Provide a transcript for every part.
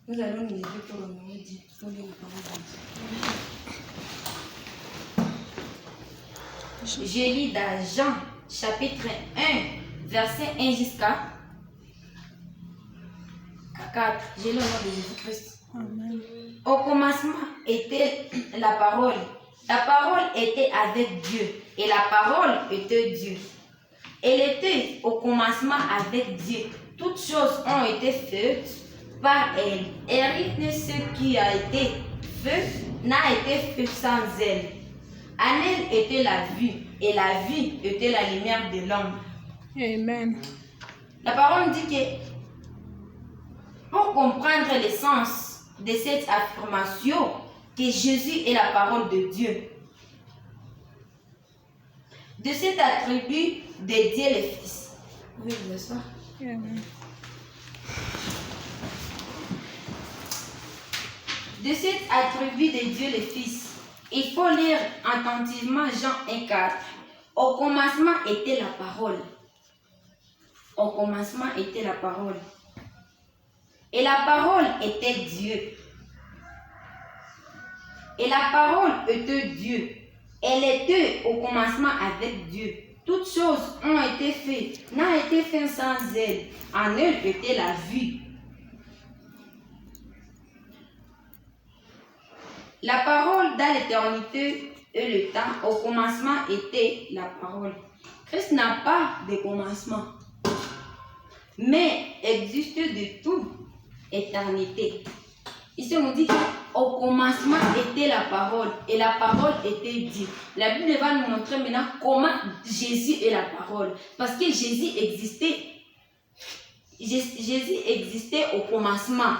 Nous allons nous lever pour honorer Dieu, pour lire la parole de Dieu. Je lis dans Jean, chapitre 1, verset 1 jusqu'à 4. Je lis au nom de Jésus-Christ. Amen. Au commencement était la parole. La parole était avec Dieu, et la parole était Dieu. Elle était au commencement avec Dieu. Toutes choses ont été faites par elle. Et rien de ce qui a été fait n'a été fait sans elle. En elle était la vie, et la vie était la lumière de l'homme. Amen. La parole dit que pour comprendre le sens de cette affirmation, que Jésus est la parole de Dieu, de cet attribut de Dieu le Fils. Oui, c'est ça. Amen. De cet attribut de Dieu le Fils, il faut lire attentivement Jean 1,4. Au commencement était la parole. Au commencement était la parole. Et la parole était Dieu. Et la parole était Dieu. Elle était au commencement avec Dieu. Toutes choses ont été faites, n'a été fait sans elle. En elle était la vie. La parole dans l'éternité et le temps, au commencement était la parole. Christ n'a pas de commencement, mais existe de toute éternité. Ici, on dit qu'au commencement était la parole, et la parole était Dieu. La Bible va nous montrer maintenant comment Jésus est la parole. Parce que Jésus existait au commencement.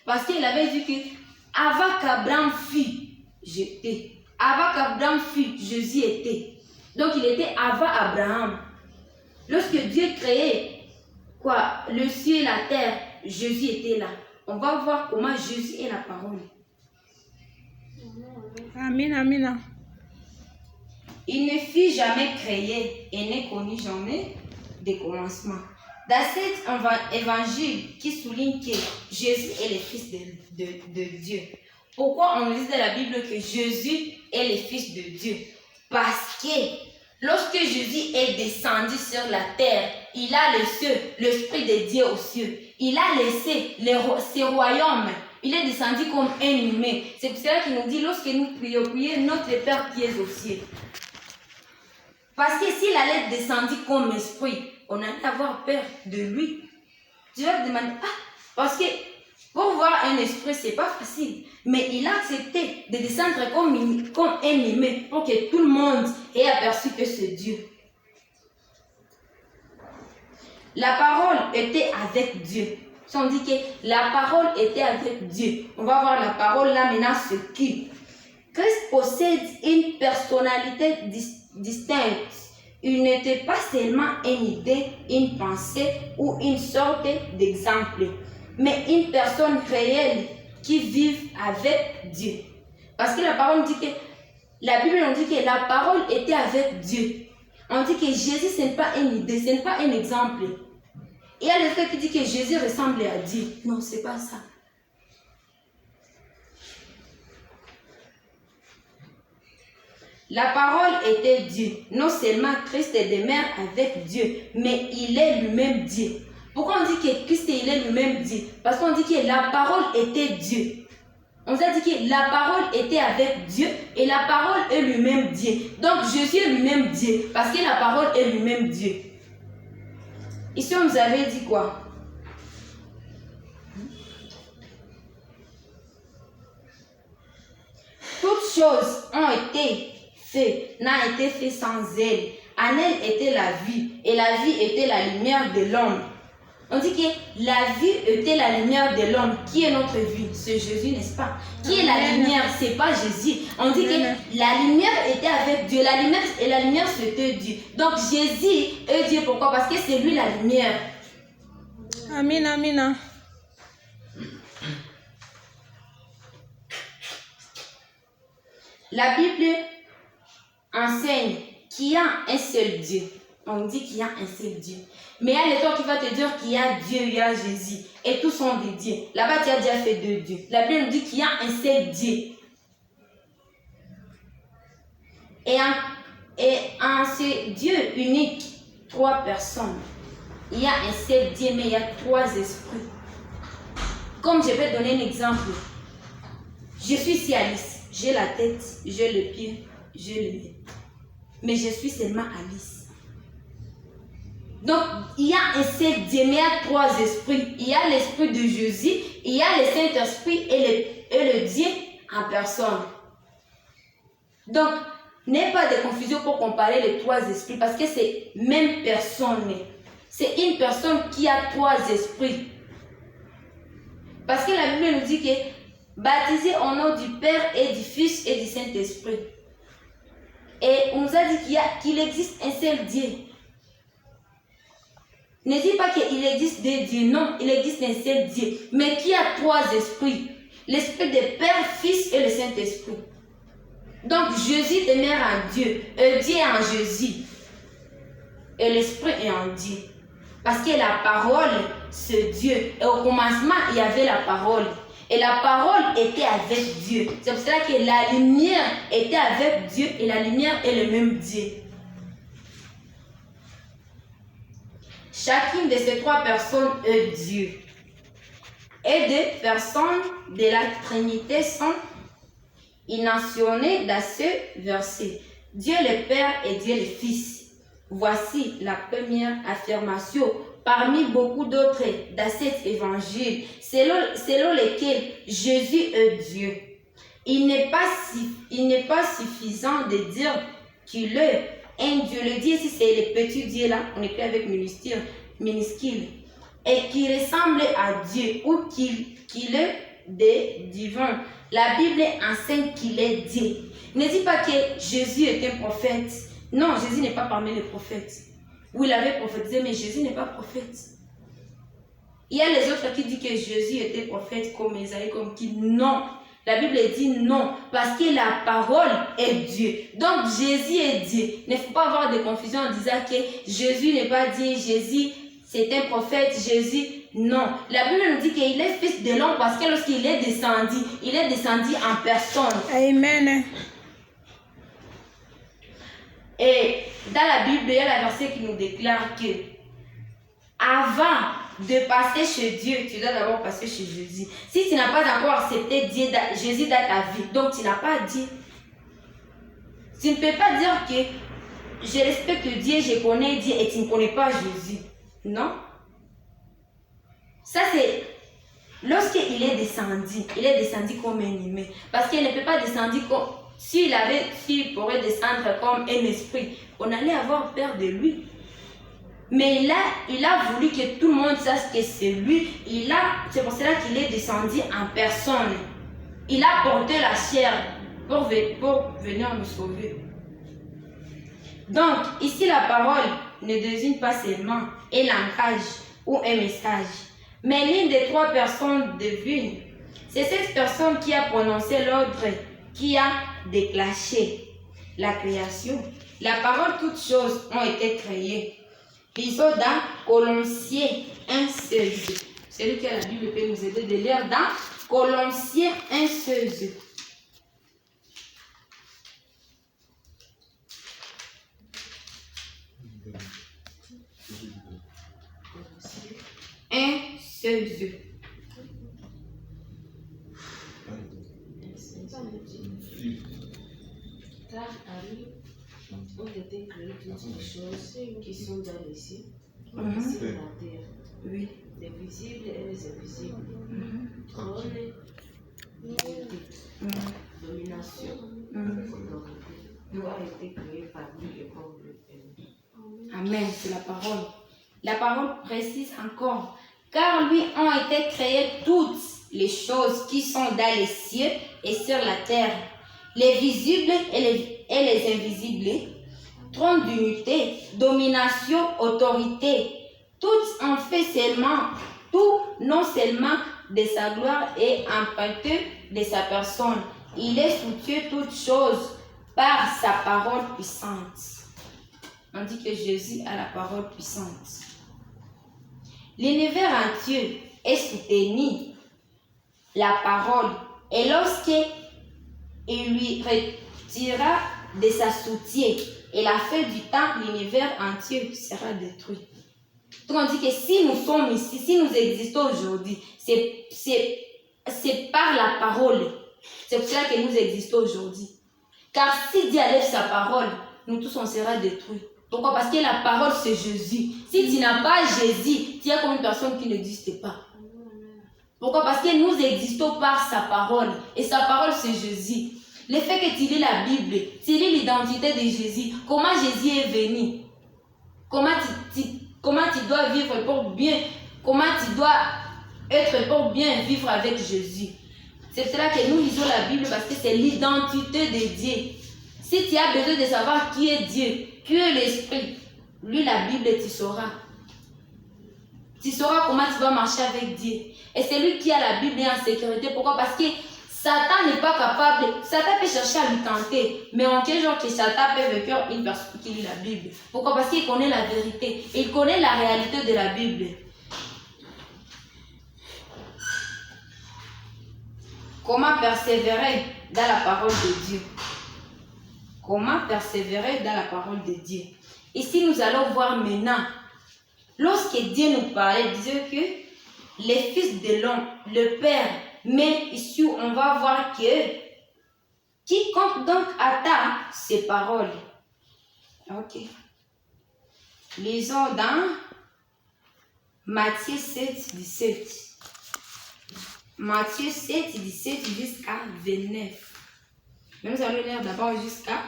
Parce qu'il avait dit que avant qu'Abraham fût, j'étais. Avant qu'Abraham fût, Jésus était. Donc il était avant Abraham. Lorsque Dieu créait le ciel et la terre, Jésus était là. On va voir comment Jésus est la parole. Amen, amen. Il ne fut jamais créé et ne connut jamais de commencement. Dans cet évangile qui souligne que Jésus est le Fils de Dieu. Pourquoi on dit dans la Bible que Jésus est le Fils de Dieu? Parce que lorsque Jésus est descendu sur la terre, il a laissé l'Esprit de Dieu aux cieux. Il a laissé ses royaumes. Il est descendu comme un humain. C'est pour cela qu'il nous dit, lorsque nous prions, notre Père qui est aux cieux. Parce que s'il allait descendre comme esprit, on allait avoir peur de lui. Tu vas te demander, parce que pour voir un esprit, ce n'est pas facile. Mais il a accepté de descendre comme un humain pour que tout le monde ait aperçu que c'est Dieu. La parole était avec Dieu. Si on dit que la parole était avec Dieu, on va voir la parole là maintenant ce qui. Christ possède une personnalité distincte. Il n'était pas seulement une idée, une pensée ou une sorte d'exemple, mais une personne réelle qui vit avec Dieu. Parce que la parole dit que, la Bible nous dit que la parole était avec Dieu. On dit que Jésus, ce n'est pas une idée, ce n'est pas un exemple. Il y a le fait qui dit que Jésus ressemble à Dieu. Non, ce n'est pas ça. La parole était Dieu. Non seulement Christ demeure avec Dieu, mais il est lui-même Dieu. Pourquoi on dit que Christ il est lui-même Dieu? Parce qu'on dit que la parole était Dieu. On nous a dit que la parole était avec Dieu et la parole est lui-même Dieu. Donc Jésus est lui-même Dieu parce que la parole est lui-même Dieu. Ici on nous avait dit quoi? Toutes choses ont été faites, n'a été fait sans elle. En elle était la vie et la vie était la lumière de l'homme. On dit que la vie était la lumière de l'homme. Qui est notre vie? C'est Jésus, n'est-ce pas? Qui est la lumière? C'est pas Jésus. On dit que la lumière était avec Dieu. La lumière et la lumière c'était Dieu. Donc Jésus est Dieu. Pourquoi? Parce que c'est lui la lumière. Amen, amen. La Bible enseigne qu'il y a un seul Dieu. on dit qu'il y a un seul Dieu. Mais il y a l'étoile qui va te dire qu'il y a Dieu, il y a Jésus. Et tous sont des dieux. Là-bas, tu as déjà fait 2 dieux. La Bible nous dit qu'il y a un seul Dieu. Et en ce Dieu unique, 3 personnes. Il y a un seul Dieu, mais il y a 3 esprits. Comme je vais donner un exemple. Je suis ici Alice. J'ai la tête, j'ai le pied, j'ai le nez. Mais je suis seulement Alice. Donc, il y a un seul Dieu, mais il y a 3 esprits. Il y a l'esprit de Jésus, il y a le Saint-Esprit et le Dieu en personne. Donc, n'ayez pas de confusion pour comparer les 3 esprits parce que c'est même personne. C'est une personne qui a 3 esprits. Parce que la Bible nous dit que baptisé au nom du Père et du Fils et du Saint-Esprit. Et on nous a dit qu'il existe un seul Dieu. Ne dis pas qu'il existe 2 dieux, non, il existe un seul Dieu, mais qui a 3 esprits. L'esprit du Père, Fils et le Saint-Esprit. Donc Jésus demeure en Dieu, Dieu est en Jésus. Et l'Esprit est en Dieu. Parce que la parole, c'est Dieu. Et au commencement, il y avait la parole. Et la parole était avec Dieu. C'est pour cela que la lumière était avec Dieu et la lumière est le même Dieu. Chacune de ces 3 personnes est Dieu. Et 2 personnes de la Trinité sont mentionnées dans ce verset. Dieu le Père et Dieu le Fils. Voici la première affirmation parmi beaucoup d'autres dans cet évangile, selon lesquels Jésus est Dieu. Il n'est pas suffisant de dire qu'il est un Dieu. Le Dieu, si c'est le petit Dieu là, on écrit avec minuscule, et qui ressemble à Dieu ou qu'il est divin. La Bible enseigne qu'il est Dieu. Ne dis pas que Jésus est un prophète. Non, Jésus n'est pas parmi les prophètes. Oui, il avait prophétisé, mais Jésus n'est pas prophète. Il y a les autres qui disent que Jésus était prophète comme Isaïe, comme qui. Non. La Bible dit non, parce que la parole est Dieu. Donc Jésus est Dieu. Il ne faut pas avoir de confusion en disant que Jésus n'est pas Dieu, Jésus c'est un prophète, Jésus. Non. La Bible nous dit qu'il est fils de l'homme parce que lorsqu'il est descendu en personne. Amen. Et dans la Bible, il y a la verset qui nous déclare que avant de passer chez Dieu, tu dois d'abord passer chez Jésus. Si tu n'as pas encore accepté Jésus dans ta vie, donc tu n'as pas Dieu. Tu ne peux pas dire que je respecte Dieu, je connais Dieu et tu ne connais pas Jésus. Non. Ça c'est lorsqu'il est descendu comme un humain. Parce qu'il ne peut pas descendre comme... S'il pourrait descendre comme un esprit, on allait avoir peur de lui. Mais il a voulu que tout le monde sache que c'est lui. C'est pour cela qu'il est descendu en personne. Il a porté la chair pour venir nous sauver. Donc, ici la parole ne désigne pas seulement un langage ou un message, mais l'une des 3 personnes divines. C'est cette personne qui a prononcé l'ordre, qui a déclenché la création. La parole, toutes choses ont été créées. Lisons dans Colossiens 1:16. Celui qui a la Bible peut nous aider de lire dans Colossiens 1:16. Car à lui ont été créées toutes les choses qui sont dans les cieux, sur la terre, Oui. les visibles et les invisibles, trône, domination, autorité, tout a été créé par lui et pour lui. Amen, c'est la parole. La parole précise encore, car lui ont été créées toutes les choses qui sont dans les cieux et sur la terre, les visibles et les invisibles, trône d'unité, domination, autorité, toutes en fait seulement, tout non seulement de sa gloire et emprunté de sa personne. Il est soutenu toutes choses par sa parole puissante. on dit que Jésus a la parole puissante. L'univers entier est soutenu la parole et lorsqu'il lui retirera de sa soutien et la fin du temps, l'univers entier sera détruit. Donc on dit que si nous sommes ici, si nous existons aujourd'hui, c'est par la parole. C'est pour cela que nous existons aujourd'hui. Car si Dieu enlève sa parole, nous tous on sera détruits. Pourquoi? Parce que la parole c'est Jésus. Si tu n'as pas Jésus, tu es comme une personne qui n'existe pas. Pourquoi? Parce que nous existons par sa parole. Et sa parole c'est Jésus. Le fait que tu lis la Bible, tu lis l'identité de Jésus. Comment Jésus est venu? Comment tu dois vivre pour bien? Comment tu dois être pour bien vivre avec Jésus? C'est cela que nous lisons la Bible parce que c'est l'identité de Dieu. Si tu as besoin de savoir qui est Dieu, qui est l'Esprit, lui la Bible tu sauras. Tu sauras comment tu vas marcher avec Dieu. Et c'est lui qui a la Bible en sécurité. Pourquoi? Parce que Satan n'est pas capable. Satan peut chercher à lui tenter. Mais en quel genre que Satan peut vaincre une personne qui lit la Bible? Pourquoi? Parce qu'il connaît la vérité. Il connaît la réalité de la Bible. Comment persévérer dans la parole de Dieu? Comment persévérer dans la parole de Dieu? Ici, nous allons voir maintenant. Lorsque Dieu nous parlait, il disait que les fils de l'homme, le Père, mais ici, on va voir que quiconque donc attend ses paroles. Ok. Lisons dans Matthieu 7, 17. Matthieu 7, 17 jusqu'à 29. Mais nous allons lire d'abord jusqu'à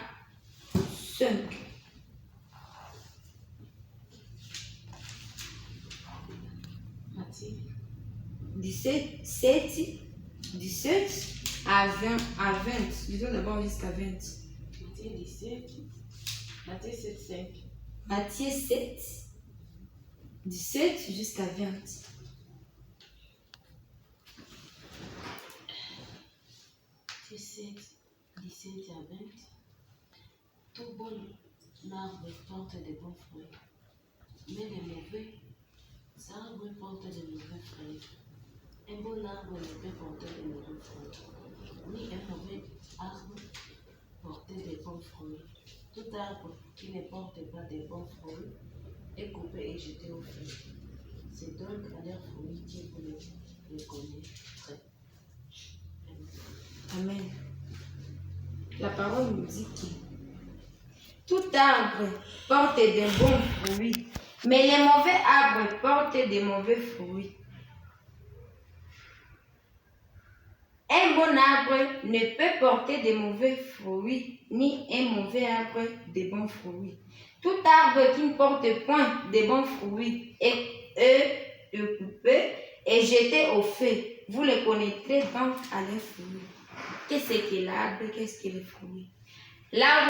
5. Matthieu 17 à 20. Lisons d'abord jusqu'à 20. Matthieu 17. Matthieu 7, 5. Matthieu 7, 17 jusqu'à 20. Matthieu 7, 17 à 20. Tout bon arbre porte de bons fruits, mais les mauvais arbres portent de mauvais fruits. Un bon arbre ne peut porter de mauvais fruits, ni un mauvais arbre porter de bons fruits. Tout arbre qui ne porte pas de bons fruits est coupé et jeté au feu. C'est donc à leurs fruits que vous les connaîtrez. Amen. La parole nous dit que tout arbre porte de bons fruits, mais les mauvais arbres portent de mauvais fruits. Un bon arbre ne peut porter de mauvais fruits, ni un mauvais arbre de bons fruits. Tout arbre qui ne porte point de bons fruits est coupé et jeté au feu. Vous le connaîtrez donc à leurs fruits. Qu'est-ce que l'arbre? Qu'est-ce que les fruits? L'arbre